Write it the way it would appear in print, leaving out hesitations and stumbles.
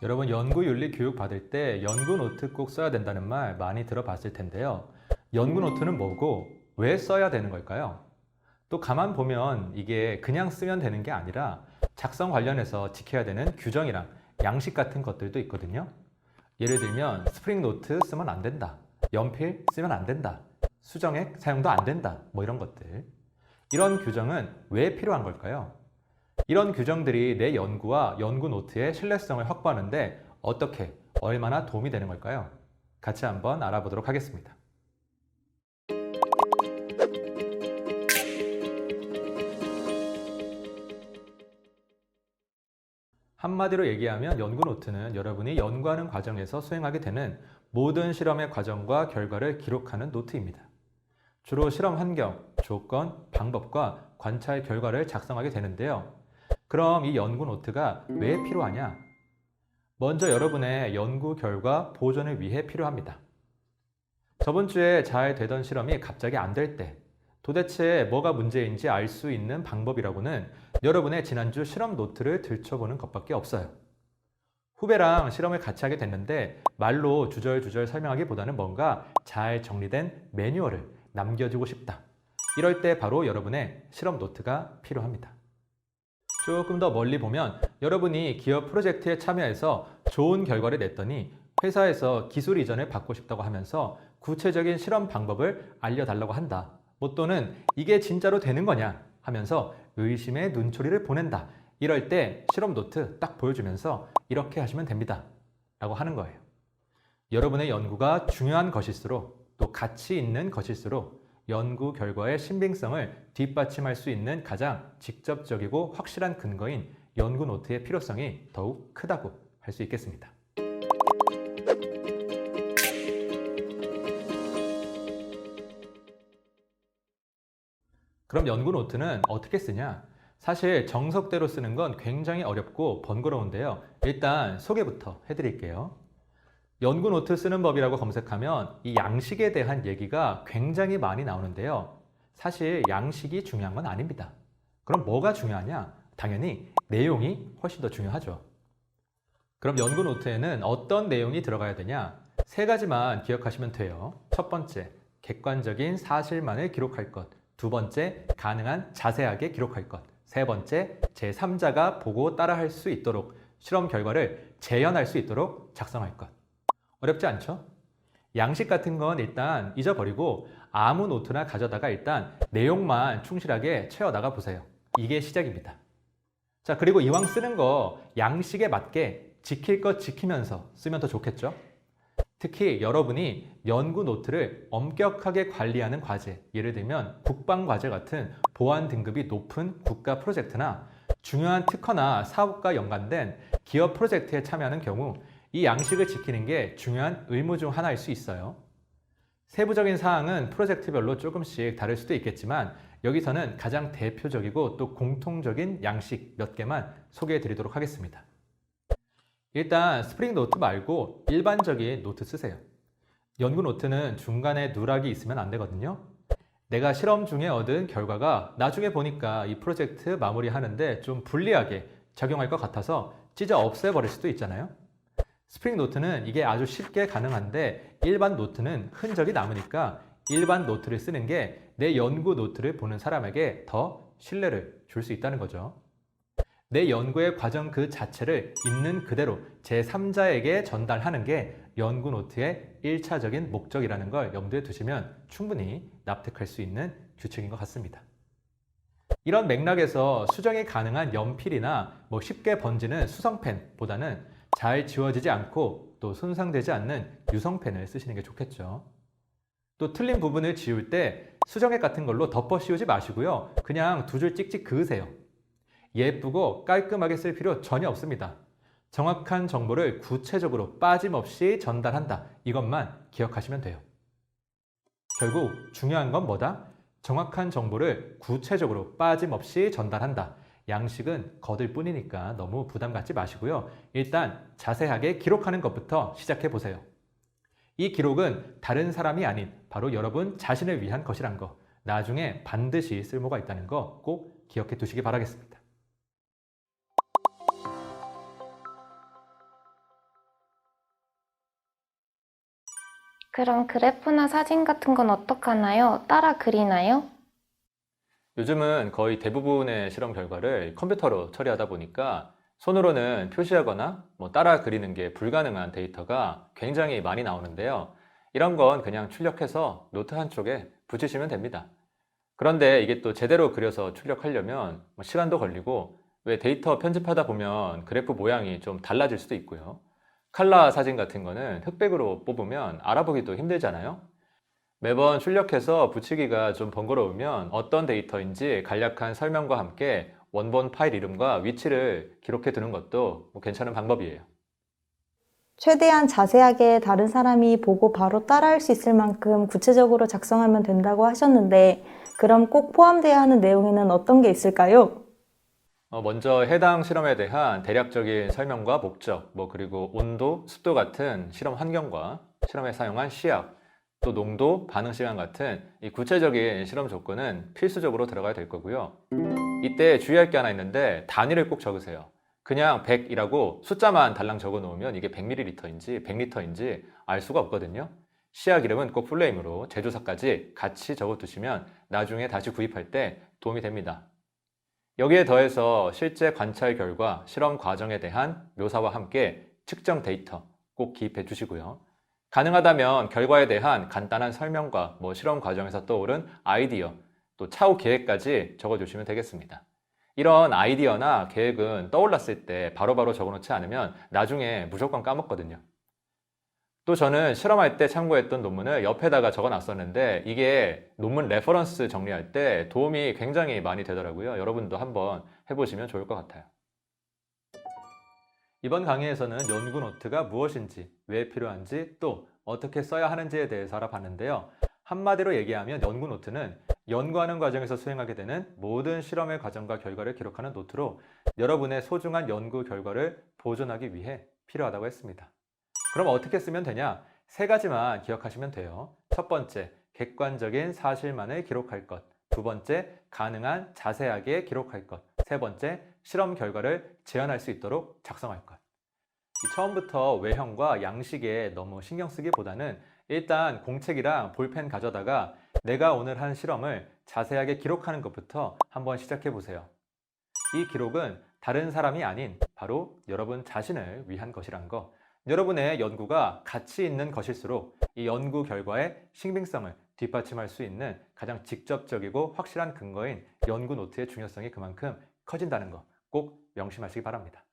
여러분 연구윤리 교육 받을 때 연구 노트 꼭 써야 된다는 말 많이 들어봤을 텐데요. 연구 노트는 뭐고 왜 써야 되는 걸까요? 또 가만 보면 이게 그냥 쓰면 되는 게 아니라 작성 관련해서 지켜야 되는 규정이랑 양식 같은 것들도 있거든요. 예를 들면 스프링 노트 쓰면 안 된다. 연필 쓰면 안 된다. 수정액 사용도 안 된다. 뭐 이런 것들. 이런 규정은 왜 필요한 걸까요? 이런 규정들이 내 연구와 연구 노트의 신뢰성을 확보하는데 어떻게, 얼마나 도움이 되는 걸까요? 같이 한번 알아보도록 하겠습니다. 한마디로 얘기하면 연구 노트는 여러분이 연구하는 과정에서 수행하게 되는 모든 실험의 과정과 결과를 기록하는 노트입니다. 주로 실험 환경, 조건, 방법과 관찰 결과를 작성하게 되는데요. 그럼 이 연구 노트가 왜 필요하냐? 먼저 여러분의 연구 결과 보존을 위해 필요합니다. 저번 주에 잘 되던 실험이 갑자기 안 될 때, 도대체 뭐가 문제인지 알 수 있는 방법이라고는 여러분의 지난주 실험 노트를 들춰보는 것밖에 없어요. 후배랑 실험을 같이 하게 됐는데 말로 주절주절 설명하기보다는 뭔가 잘 정리된 매뉴얼을 남겨주고 싶다. 이럴 때 바로 여러분의 실험 노트가 필요합니다. 조금 더 멀리 보면 여러분이 기업 프로젝트에 참여해서 좋은 결과를 냈더니 회사에서 기술 이전을 받고 싶다고 하면서 구체적인 실험 방법을 알려달라고 한다. 뭐 또는 이게 진짜로 되는 거냐 하면서 의심의 눈초리를 보낸다. 이럴 때 실험 노트 딱 보여주면서 이렇게 하시면 됩니다. 라고 하는 거예요. 여러분의 연구가 중요한 것일수록 또 가치 있는 것일수록 연구 결과의 신빙성을 뒷받침할 수 있는 가장 직접적이고 확실한 근거인 연구 노트의 필요성이 더욱 크다고 할 수 있겠습니다. 그럼 연구 노트는 어떻게 쓰냐? 사실 정석대로 쓰는 건 굉장히 어렵고 번거로운데요. 일단 소개부터 해드릴게요. 연구 노트 쓰는 법이라고 검색하면 이 양식에 대한 얘기가 굉장히 많이 나오는데요. 사실 양식이 중요한 건 아닙니다. 그럼 뭐가 중요하냐? 당연히 내용이 훨씬 더 중요하죠. 그럼 연구 노트에는 어떤 내용이 들어가야 되냐? 세 가지만 기억하시면 돼요. 첫 번째, 객관적인 사실만을 기록할 것. 두 번째, 가능한 자세하게 기록할 것. 세 번째, 제3자가 보고 따라할 수 있도록 실험 결과를 재현할 수 있도록 작성할 것. 어렵지 않죠? 양식 같은 건 일단 잊어버리고 아무 노트나 가져다가 일단 내용만 충실하게 채워나가 보세요. 이게 시작입니다. 자, 그리고 이왕 쓰는 거 양식에 맞게 지킬 것 지키면서 쓰면 더 좋겠죠? 특히 여러분이 연구 노트를 엄격하게 관리하는 과제, 예를 들면 국방과제 같은 보안 등급이 높은 국가 프로젝트나 중요한 특허나 사업과 연관된 기업 프로젝트에 참여하는 경우 이 양식을 지키는 게 중요한 의무 중 하나일 수 있어요. 세부적인 사항은 프로젝트별로 조금씩 다를 수도 있겠지만 여기서는 가장 대표적이고 또 공통적인 양식 몇 개만 소개해 드리도록 하겠습니다. 일단 스프링 노트 말고 일반적인 노트 쓰세요. 연구 노트는 중간에 누락이 있으면 안 되거든요. 내가 실험 중에 얻은 결과가 나중에 보니까 이 프로젝트 마무리하는데 좀 불리하게 작용할 것 같아서 찢어 없애버릴 수도 있잖아요. 스프링 노트는 이게 아주 쉽게 가능한데 일반 노트는 흔적이 남으니까 일반 노트를 쓰는 게 내 연구 노트를 보는 사람에게 더 신뢰를 줄 수 있다는 거죠. 내 연구의 과정 그 자체를 있는 그대로 제3자에게 전달하는 게 연구 노트의 1차적인 목적이라는 걸 염두에 두시면 충분히 납득할 수 있는 규칙인 것 같습니다. 이런 맥락에서 수정이 가능한 연필이나 쉽게 번지는 수성펜보다는 잘 지워지지 않고 또 손상되지 않는 유성펜을 쓰시는 게 좋겠죠. 또 틀린 부분을 지울 때 수정액 같은 걸로 덮어 씌우지 마시고요. 그냥 두 줄 찍찍 그으세요. 예쁘고 깔끔하게 쓸 필요 전혀 없습니다. 정확한 정보를 구체적으로 빠짐없이 전달한다. 이것만 기억하시면 돼요. 결국 중요한 건 뭐다? 정확한 정보를 구체적으로 빠짐없이 전달한다. 양식은 거들 뿐이니까 너무 부담 갖지 마시고요. 일단 자세하게 기록하는 것부터 시작해 보세요. 이 기록은 다른 사람이 아닌 바로 여러분 자신을 위한 것이란 거, 나중에 반드시 쓸모가 있다는 거 꼭 기억해 두시기 바라겠습니다. 그럼 그래프나 사진 같은 건 어떡하나요? 따라 그리나요? 요즘은 거의 대부분의 실험 결과를 컴퓨터로 처리하다 보니까 손으로는 표시하거나 따라 그리는 게 불가능한 데이터가 굉장히 많이 나오는데요. 이런 건 그냥 출력해서 노트 한쪽에 붙이시면 됩니다. 그런데 이게 또 제대로 그려서 출력하려면 시간도 걸리고, 왜 데이터 편집하다 보면 그래프 모양이 좀 달라질 수도 있고요. 칼라 사진 같은 거는 흑백으로 뽑으면 알아보기도 힘들잖아요. 매번 출력해서 붙이기가 좀 번거로우면 어떤 데이터인지 간략한 설명과 함께 원본 파일 이름과 위치를 기록해 두는 것도 괜찮은 방법이에요. 최대한 자세하게 다른 사람이 보고 바로 따라할 수 있을 만큼 구체적으로 작성하면 된다고 하셨는데, 그럼 꼭 포함되어야 하는 내용에는 어떤 게 있을까요? 먼저 해당 실험에 대한 대략적인 설명과 목적, 그리고 온도, 습도 같은 실험 환경과 실험에 사용한 시약, 또 농도, 반응 시간 같은 이 구체적인 실험 조건은 필수적으로 들어가야 될 거고요. 이때 주의할 게 하나 있는데 단위를 꼭 적으세요. 그냥 100이라고 숫자만 달랑 적어 놓으면 이게 100ml인지 100리터인지 알 수가 없거든요. 시약 이름은 꼭 풀네임으로 제조사까지 같이 적어 두시면 나중에 다시 구입할 때 도움이 됩니다. 여기에 더해서 실제 관찰 결과, 실험 과정에 대한 묘사와 함께 측정 데이터 꼭 기입해 주시고요. 가능하다면 결과에 대한 간단한 설명과 실험 과정에서 떠오른 아이디어, 또 차후 계획까지 적어주시면 되겠습니다. 이런 아이디어나 계획은 떠올랐을 때 바로바로 적어놓지 않으면 나중에 무조건 까먹거든요. 또 저는 실험할 때 참고했던 논문을 옆에다가 적어놨었는데 이게 논문 레퍼런스 정리할 때 도움이 굉장히 많이 되더라고요. 여러분도 한번 해보시면 좋을 것 같아요. 이번 강의에서는 연구 노트가 무엇인지, 왜 필요한지, 또 어떻게 써야 하는지에 대해서 알아봤는데요. 한마디로 얘기하면 연구 노트는 연구하는 과정에서 수행하게 되는 모든 실험의 과정과 결과를 기록하는 노트로 여러분의 소중한 연구 결과를 보존하기 위해 필요하다고 했습니다. 그럼 어떻게 쓰면 되냐? 세 가지만 기억하시면 돼요. 첫 번째, 객관적인 사실만을 기록할 것. 두 번째, 가능한 자세하게 기록할 것. 세 번째, 실험 결과를 재현할 수 있도록 작성할 것. 처음부터 외형과 양식에 너무 신경 쓰기보다는 일단 공책이랑 볼펜 가져다가 내가 오늘 한 실험을 자세하게 기록하는 것부터 한번 시작해 보세요. 이 기록은 다른 사람이 아닌 바로 여러분 자신을 위한 것이란 거. 여러분의 연구가 가치 있는 것일수록 이 연구 결과의 신빙성을 뒷받침할 수 있는 가장 직접적이고 확실한 근거인 연구 노트의 중요성이 그만큼 커진다는 거 꼭 명심하시기 바랍니다.